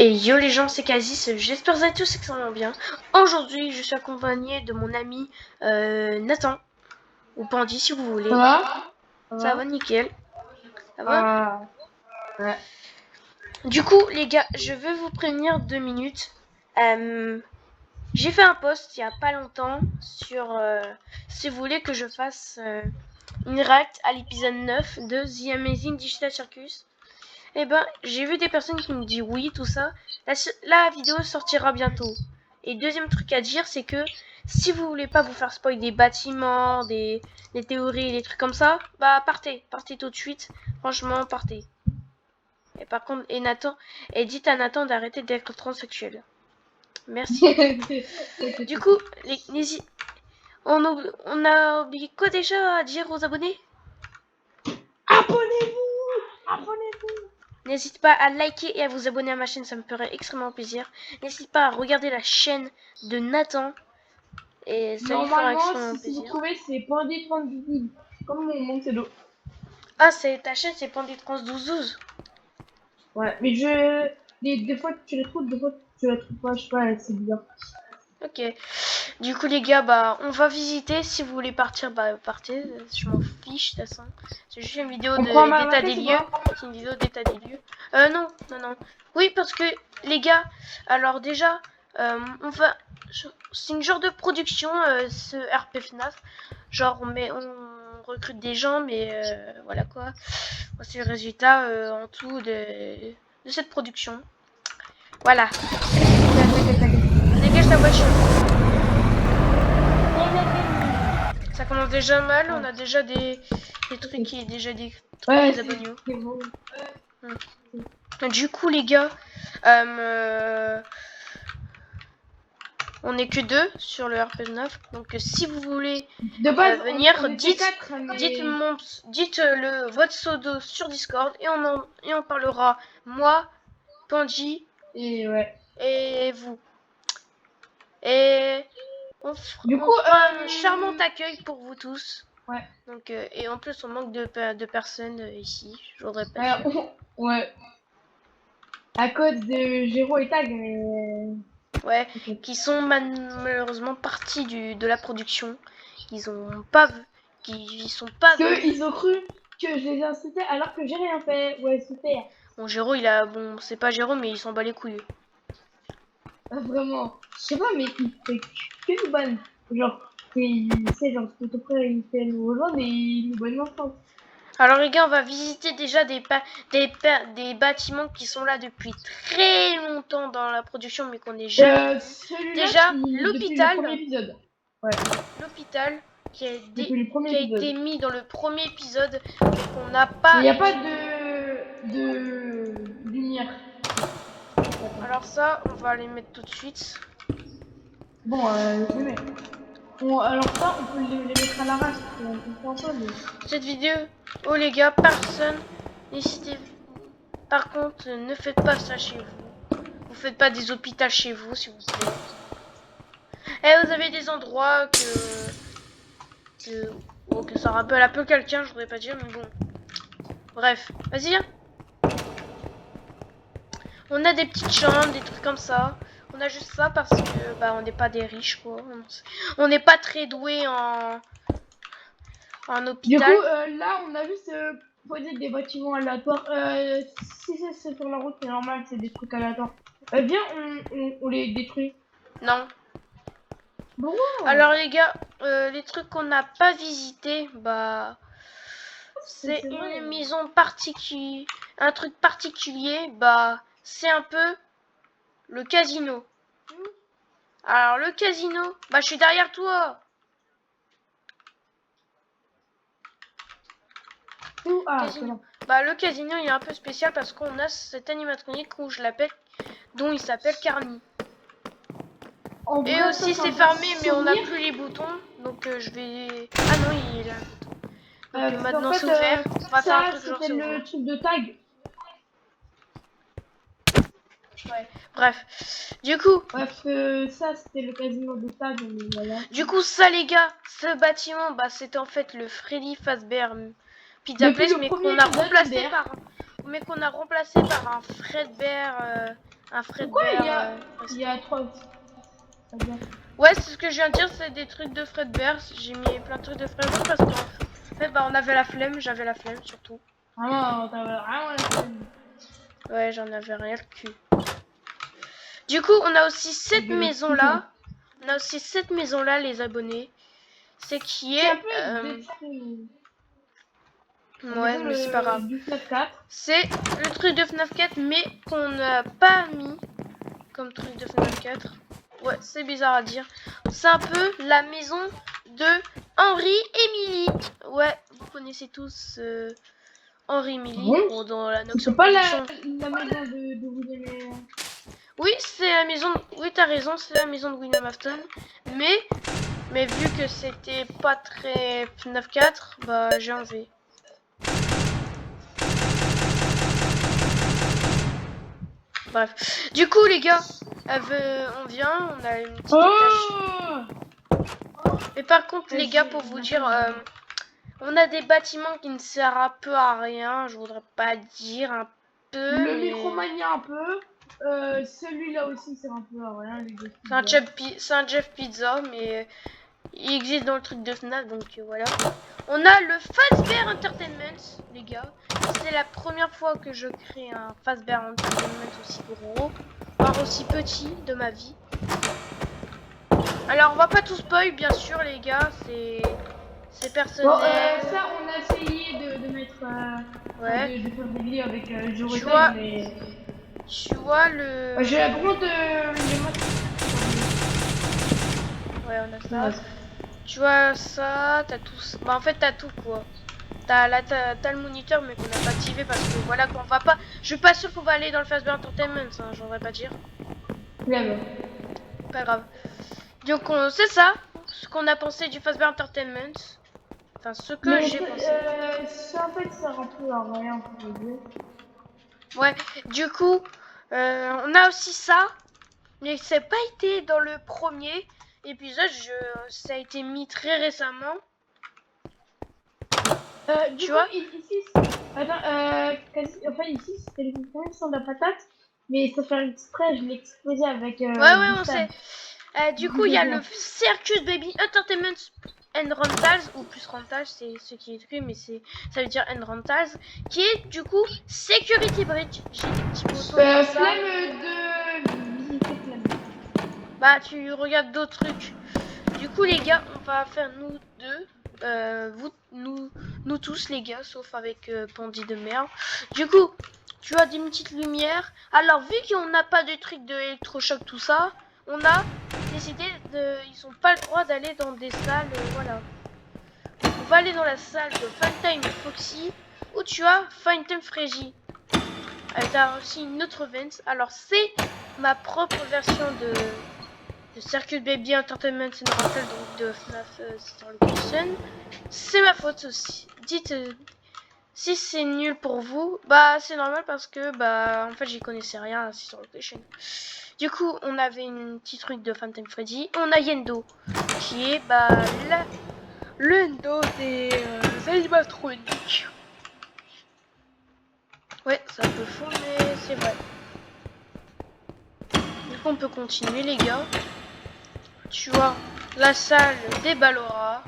Et yo les gens, c'est Kazis, j'espère que vous allez tous extrêmement bien. Aujourd'hui, je suis accompagné de mon ami Nathan, ou Pandy si vous voulez. Ça va? Ça va nickel. Ça va? Ah, ouais. Du coup, les gars, je vais vous prévenir 2 minutes. J'ai fait un post il y a pas longtemps sur si vous voulez que je fasse une react à l'épisode 9 de The Amazing Digital Circus. Eh ben, j'ai vu des personnes qui me disent oui, tout ça. La vidéo sortira bientôt. Et deuxième truc à dire, c'est que si vous voulez pas vous faire spoil des bâtiments, des théories, des trucs comme ça, bah partez tout de suite. Franchement, partez. Et par contre, dites à Nathan d'arrêter d'être transsexuel. Merci. Du coup, on a oublié quoi déjà à dire aux abonnés? Abonnez-vous! N'hésitez pas à liker et à vous abonner à ma chaîne, ça me ferait extrêmement plaisir. N'hésitez pas à regarder la chaîne de Nathan et ça lui fera extrêmement Si vous plaisir. trouvez, c'est Pandy 30 comme mon pseudo. Ah, c'est ta chaîne, c'est Panditrans 1212. Ouais, mais des fois tu les trouves, des fois tu les trouves pas, je sais pas, c'est bizarre. Ok. Du coup, les gars, bah, on va visiter. Si vous voulez partir, bah, partez. Je m'en fiche, de toute façon. C'est juste une vidéo On prend d'état ma des caisse ou lieux. pas? C'est une vidéo d'état des lieux. Non. Oui, parce que, les gars, alors déjà, on va. C'est une genre de production, ce RP FNAF. Genre, on recrute des gens, mais voilà quoi. Voici le résultat en tout de cette production. Voilà. Dégage ta voiture. Ça commence déjà mal, on a déjà des trucs qui est déjà des trucs Ouais, des abonnés. c'est bon. Du coup les gars, on est que 2 sur le RP9. Donc si vous voulez De base, venir, on était 4, mais... dites votre pseudo sur Discord et on parlera moi, Panji Et ouais. et vous. Et Du on coup, fera un charmant accueil pour vous tous. ouais. Donc, et en plus, on manque de personnes ici. Je voudrais pas Alors, dire. ouais. À cause de Géro et Tag, mais... Ouais, Okay. qui sont malheureusement partis de la production. Ils ont pas vu. Ils sont pas Parce venus. qu'ils ont cru que je les ai insultés alors que j'ai rien fait. Ouais, super. Bon, Géro, il a. Bon, c'est pas Géro, mais il s'en bat les couilles. Vraiment. Je sais pas, mais il fait que du ban. Genre, c'est genre, tout après, il fait nous rejoindre et il nous bonne maintenant. Alors, les gars, on va visiter déjà des bâtiments qui sont là depuis très longtemps dans la production, mais qu'on n'est jamais vu. Déjà, l'hôpital. Ouais. L'hôpital qui a Épisode. été mis dans le premier épisode, mais qu'on n'a pas. Il n'y a pas de lumière. Alors ça, on va les mettre tout de suite. Bon, je les mets. Bon, alors ça, on peut les mettre à l'arrache. On comprend pas, mais... Cette vidéo, oh les gars, personne, n'hésitez. Par contre, ne faites pas ça chez vous. Vous faites pas des hôpitaux chez vous, s'il vous plaît. Et vous avez des endroits que ça rappelle un peu quelqu'un, je voudrais pas dire, mais bon. Bref, vas-y, viens. On a des petites chambres, des trucs comme ça. On a juste ça parce que bah on n'est pas des riches quoi. On n'est pas très doué en hôpital. Du coup, là, on a juste posé des bâtiments aléatoires. Si c'est sur la route, c'est normal, c'est des trucs aléatoires. Viens, on les détruit. Non. Bon. Alors les gars, les trucs qu'on n'a pas visités, bah c'est une maison particulière, un truc particulier, bah c'est un peu le casino. Alors le casino, bah je suis derrière toi. Casino. Bah le casino il est un peu spécial parce qu'on a cet animatronique où je l'appelle, dont il s'appelle Carny. Et aussi c'est fermé mais on n'a plus les boutons, donc je vais. Ah non il est là. Donc maintenant c'est ouvert. On va faire un truc genre c'est le truc de tag. Ouais. Bref, du coup. Bref, ça c'était le casino de tag, mais voilà. Du coup, ça les gars, ce bâtiment, bah c'était en fait le Freddy Fazbear Pizza Place, mais qu'on a remplacé par un Fredbear Un Fredbear. Pourquoi il y a 3... Ouais, c'est ce que je viens de dire, c'est des trucs de Fredbear. J'ai mis plein de trucs de Fredbear parce qu'en fait, bah, on avait la flemme, j'avais la flemme surtout. Vraiment, t'avais vraiment la flemme. Ouais, j'en avais rien le cul. Du coup, on a aussi cette maison-là. On a aussi cette maison-là, les abonnés. C'est qui C'est est... un peu détruit. Ouais, mais c'est pas grave. Du FNAF 4. C'est le truc de FNAF 4, mais qu'on n'a pas mis comme truc de FNAF 4. Ouais, c'est bizarre à dire. C'est un peu la maison de Henri Emily. Ouais, vous connaissez tous Henri Emily. Oui. Bon, dans la C'est Noxon pas Production. la maison de William. Oui, c'est la maison. Oui, t'as raison, c'est la maison de William Afton. Mais vu que c'était pas très FNAF 4, bah j'ai enlevé. Bref. Du coup, les gars, on vient, on a une petite étage. Mais par contre, les gars, pour vous dire, on a des bâtiments qui ne servent un peu à rien. Je voudrais pas dire un peu. Le mais... Micromania un peu. Celui-là aussi sert un peu à rien. C'est un Jeff Pizza, mais il existe dans le truc de FNAF, donc voilà. On a le Fazbear Entertainment, les gars. C'est la première fois que je crée un Fazbear Entertainment aussi gros, voire aussi petit de ma vie. Alors, on va pas tout spoil, bien sûr, les gars. C'est personnel. Bon, ça, on a essayé de mettre. Ouais. De faire des vidéos avec Joe Tu vois, mais. Tu vois le. J'ai la grande. Ouais, on a ça. Ouais. Tu vois ça, t'as tout. Bah, en fait, t'as tout quoi. T'as le moniteur, mais qu'on n'a pas activé parce que voilà, qu'on va pas. Je suis pas sûr qu'on va aller dans le Fazbear Entertainment, hein, j'aimerais pas dire. Ouais. Pas grave. Donc, c'est ça, ce qu'on a pensé du Fazbear Entertainment. Enfin, ce que j'ai pensé. Ça, en fait, ça rend plus à rien, je veux dire. Ouais, du coup, on a aussi ça, mais ça n'a pas été dans le premier épisode, ça a été mis très récemment. Tu vois ici, attends, enfin ici c'était le son de la patate, mais ça fait exprès, je l'ai explosé avec. Ouais, on sait. Du coup, il y a le Circus Baby Entertainment and Rentals, ou plus Rentals, c'est ce qui est écrit, mais ça veut dire and Rentals, qui est du coup Security Bridge. J'ai des petits boutons pour ça. Flemme de visiter Flemme. Bah, tu regardes d'autres trucs. Du coup, les gars, on va faire nous deux. Nous tous les gars, sauf avec Pandy de merde. Du coup, tu as des petites lumières. Alors, vu qu'on n'a pas de trucs d'électrochoc, tout ça, on a décidé ils ont pas le droit d'aller dans des salles, voilà. On va aller dans la salle de Funtime Foxy, où tu as Funtime Freddy. T'as aussi une autre vente. Alors, c'est ma propre version de Circuit Baby Entertainment and Rental, donc de FNAF Star Location. C'est ma faute aussi. Dites si c'est nul pour vous, bah c'est normal parce que bah en fait j'y connaissais rien à Star Location. Du coup on avait une petite truc de Phantom Freddy. On a Yendo qui est bah le Endo des animatroniques. Ouais, ça peut fond mais c'est vrai. Du coup on peut continuer les gars. Tu vois, la salle des Ballora.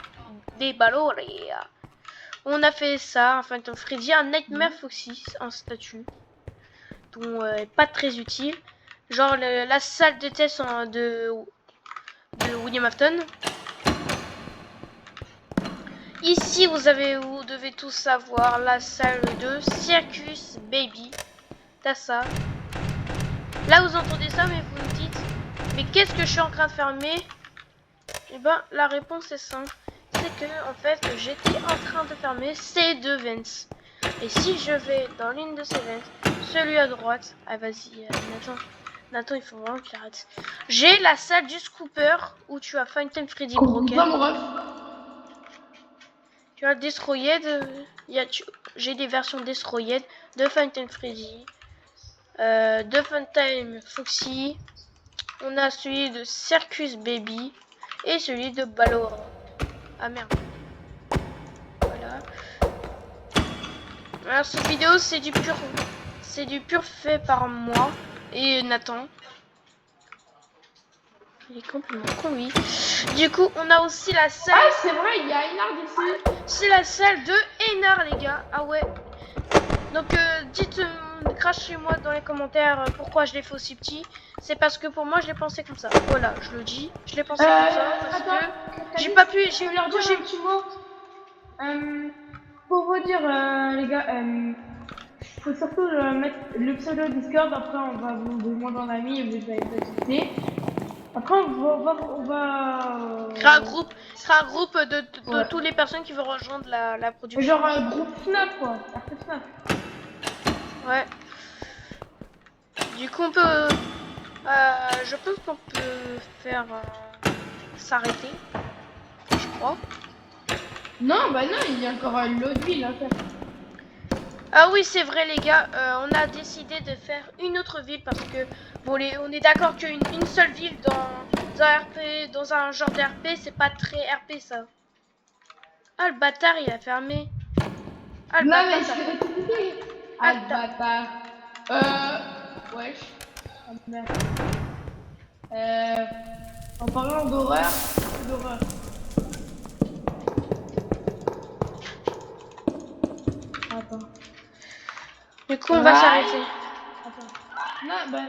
On a fait ça, enfin, Phantom Freddy, un Nightmare Foxy en statue. Donc, pas très utile. Genre, la salle de test de William Afton. Ici, vous devez tous savoir la salle de Circus Baby. T'as ça. Là, vous entendez ça, mais vous me dites, mais qu'est-ce que je suis en train de fermer? Et ben, la réponse est simple. C'est que, en fait, j'étais en train de fermer ces deux vents. Et si je vais dans l'une de ces vents, celui à droite, ah vas-y, Nathan, il faut vraiment qu'il arrête. J'ai la salle du Scooper où tu as Phantom Freddy Broken. Tu as Destroyed, j'ai des versions Destroyed de Phantom Freddy, de Phantom Foxy. On a celui de Circus Baby et celui de Ballora. Ah merde. Voilà. Alors cette vidéo c'est du pur fait par moi. Et Nathan. Il est complètement con, oui. Du coup, on a aussi la salle. Ah, c'est vrai, il y a Einard ici. C'est la salle de Einar, les gars. Ah ouais. Donc, dites, crachez-moi dans les commentaires pourquoi je l'ai fait aussi petit. C'est parce que pour moi, je l'ai pensé comme ça. Voilà, je le dis. Je l'ai pensé comme ça parce Attends, que j'ai pas pu. je vais leur dire un petit mot. Pour vous dire, les gars, faut surtout mettre le pseudo Discord. Après, on va vous demander en ami et vous allez pas citer. Après, on va Créer un groupe de ouais. toutes les personnes qui veulent rejoindre la production. Genre groupe Snap, quoi. RP Snap. Ouais. Du coup, on peut. Je pense qu'on peut faire s'arrêter. Je crois. Non, bah non, il y a encore l'autre ville à faire. Ah oui, c'est vrai, les gars. On a décidé de faire une autre ville parce que bon, on est d'accord qu'une seule ville dans un RP, dans un genre de RP, c'est pas très RP ça. Ah, le bâtard, il a fermé. Ah, le Non, mais bâtard, je vais rectifier. Ah, le bâtard. Wesh. Oh, merde. En parlant d'horreur. Attends. Du coup, on va s'arrêter. Attends. Non, bah,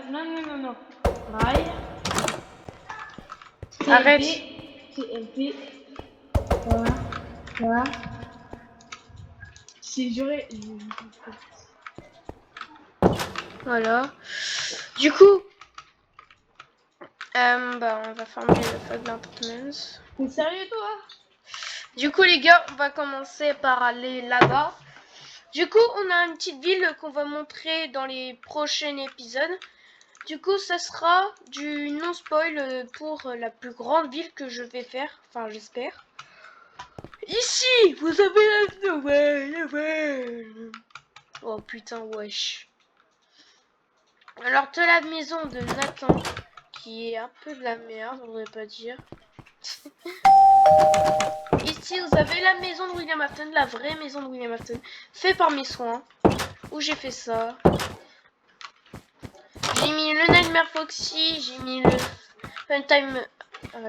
non. Rail. Arrête. TLP. Voilà. Si j'aurais. Voilà. Du coup, bah, on va fermer le Fog Apartments. T'es sérieux, toi? Du coup, les gars, on va commencer par aller là-bas. Du coup, on a une petite ville qu'on va montrer dans les prochains épisodes. Du coup, ça sera du non-spoil pour la plus grande ville que je vais faire. Enfin, j'espère. Ici, vous avez la nouvelle. Oh putain, wesh. Alors, de la maison de Nathan, qui est un peu de la merde, on devrait pas dire. Ici, vous avez la maison de William Afton, la vraie maison de William Afton, fait par mes soins. Où j'ai fait ça. J'ai mis le Nightmare Foxy, j'ai mis le Funtime.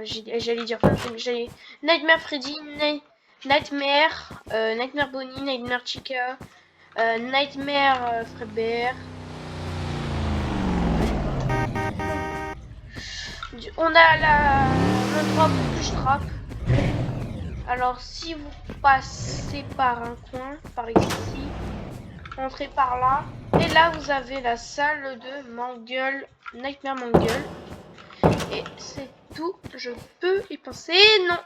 J'allais dire Funtime, Nightmare Freddy, Nightmare, Nightmare Bonnie, Nightmare Chica, Nightmare Fredbear. On a l'endroit pour Push Trap. Alors, si vous passez par un coin, par ici, entrez par là. Et là, vous avez la salle de Mangle, Nightmare Mangle. Et c'est tout. Je peux y penser. Non.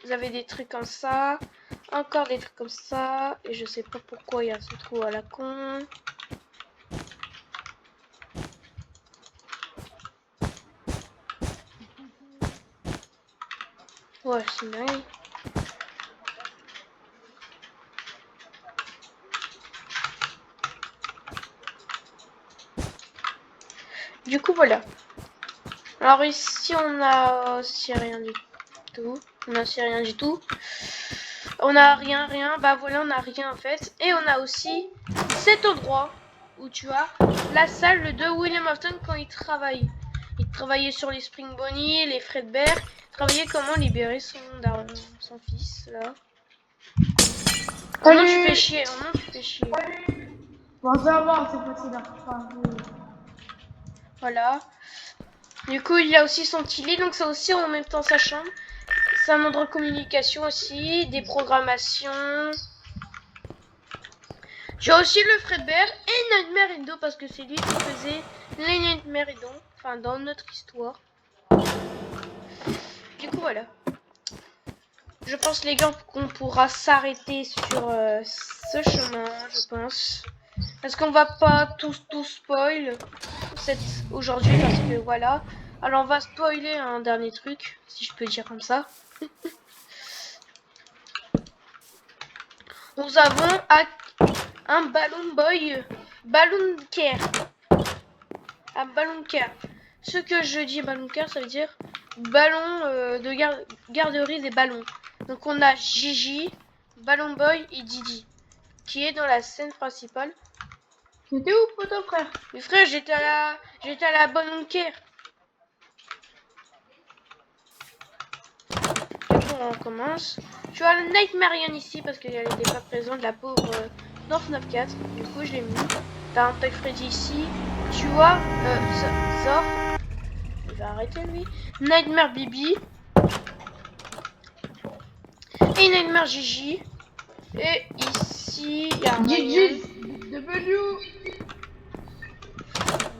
Vous avez des trucs comme ça. Encore des trucs comme ça. Et je sais pas pourquoi il y a ce trou à la con. Ouais, c'est dingue. Du coup, voilà. Alors ici, on a aussi rien du tout. On a aussi rien du tout. On a rien. Bah voilà, on a rien en fait. Et on a aussi cet endroit où tu as la salle de William Afton quand il travaille. Il travaillait sur les Spring Bonnie, les Fredbear. Il travaillait comment libérer son fils là. Oh non, tu fais chier. Oh non, tu fais chier. Bon, ça va, c'est facile à faire. Voilà. Du coup, il a aussi son petit lit, donc c'est aussi en même temps sa chambre. C'est un endroit de communication aussi, des programmations. J'ai aussi le Fredbear et Nightmare Indo parce que c'est lui qui faisait les Nightmare Indo, enfin dans notre histoire. Du coup, voilà. Je pense, les gars, qu'on pourra s'arrêter sur ce chemin, je pense. Parce qu'on va pas tout spoil aujourd'hui parce que voilà. Alors on va spoiler un dernier truc, si je peux dire comme ça. Nous avons un Balloon Boy, Balloon Care. Un Balloon Care. Ce que je dis Balloon Care, ça veut dire ballon de garderie des ballons. Donc on a Gigi, Balloon Boy et Didi qui est dans la scène principale. T'étais où, poto, frère? Mais frère, j'étais à la bunker. Du coup, on commence. Tu as le Nightmarion ici parce qu'elle n'était pas présente, la pauvre 994. Du coup, je l'ai mis. T'as un Toy Freddy ici. Tu vois, Zor. Il va arrêter lui. Nightmare Bibi. Et Nightmare Gigi. Et ici, il y a rien. GG W.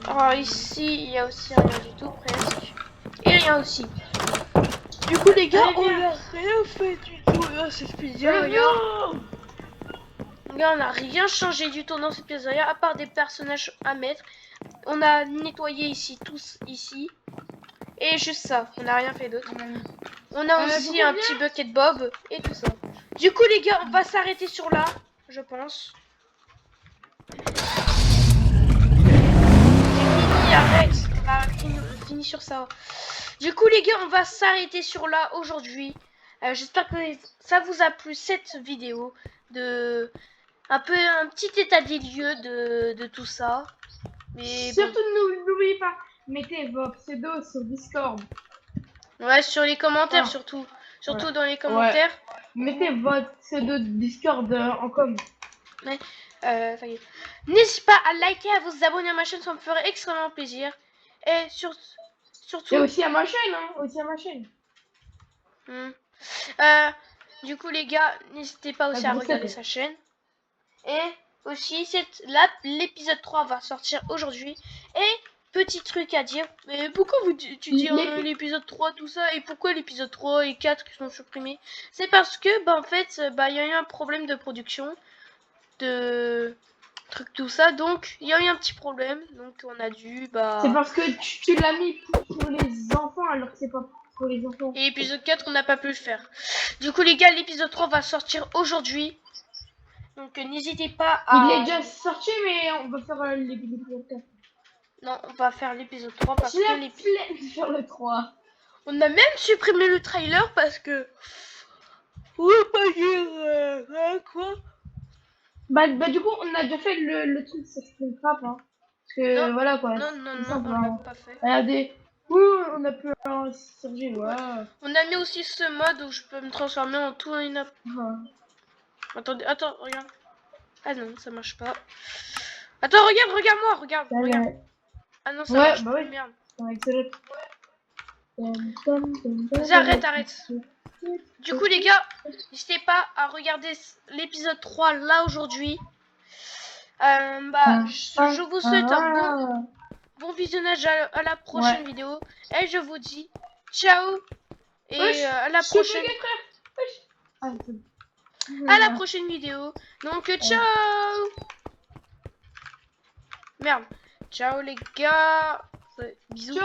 Alors ici, il y a aussi rien du tout, presque. Et rien aussi. Du coup, les gars, Allez, on viens. n'a rien fait du tout dans cette pizzeria. Là, on n'a rien changé du tout dans cette pizzeria, à part des personnages à mettre. On a nettoyé ici, tous ici. Et juste ça, on n'a rien fait d'autre. On a aussi un petit bucket bob et tout ça. Du coup, les gars, on va s'arrêter sur là, je pense. Fini, arrête. On finit sur ça. Du coup, les gars, on va s'arrêter sur là aujourd'hui. J'espère que ça vous a plu cette vidéo de un petit état des lieux de tout ça. Mais bon. Surtout, n'oubliez pas, mettez vos pseudos sur Discord. Ouais, sur les commentaires Ah. surtout. Ouais. Dans les commentaires. Mettez votre pseudo Discord en com. N'hésitez pas à liker, à vous abonner à ma chaîne, ça me ferait extrêmement plaisir. Et surtout. Et aussi à ma chaîne, hein. Aussi à ma chaîne. Du coup, les gars, n'hésitez pas aussi à regarder sa chaîne. Et aussi, l'épisode 3 va sortir aujourd'hui. Et petit truc à dire, mais pourquoi tu dis l'épisode 3, tout ça, et pourquoi l'épisode 3 et 4 qui sont supprimés? C'est parce que, en fait, il y a eu un problème de production, de truc tout ça, donc il y a eu un petit problème, donc on a dû, C'est parce que tu l'as mis pour les enfants alors que c'est pas pour les enfants. Et l'épisode 4, on n'a pas pu le faire. Du coup, les gars, l'épisode 3 va sortir aujourd'hui. Donc, n'hésitez pas à... Il est déjà sorti, mais on va faire l'épisode 4. Non, on va faire l'épisode 3 parce J'ai que la flemme de faire le 3. on a même supprimé le trailer parce que... On va pas dire... quoi? Bah, du coup, on a déjà fait le truc sur Springtrap, hein. Parce que Non. voilà quoi. Non, on l'a pas fait. Regardez. On a pu surgir, ouais. On a mis aussi ce mode où je peux me transformer en tout et n'importe. Attendez, attends, regarde. Ah non, ça marche pas. Attends, regarde-moi, regarde. Ah non, ça marche pas, merde. Vas-y, arrête. Du coup, les gars, n'hésitez pas à regarder l'épisode 3 là aujourd'hui. Je vous souhaite un bon visionnage à la prochaine vidéo. Et je vous dis ciao. Et à la prochaine. À la prochaine vidéo. Donc, ciao. Merde. Ciao les gars. Bisous.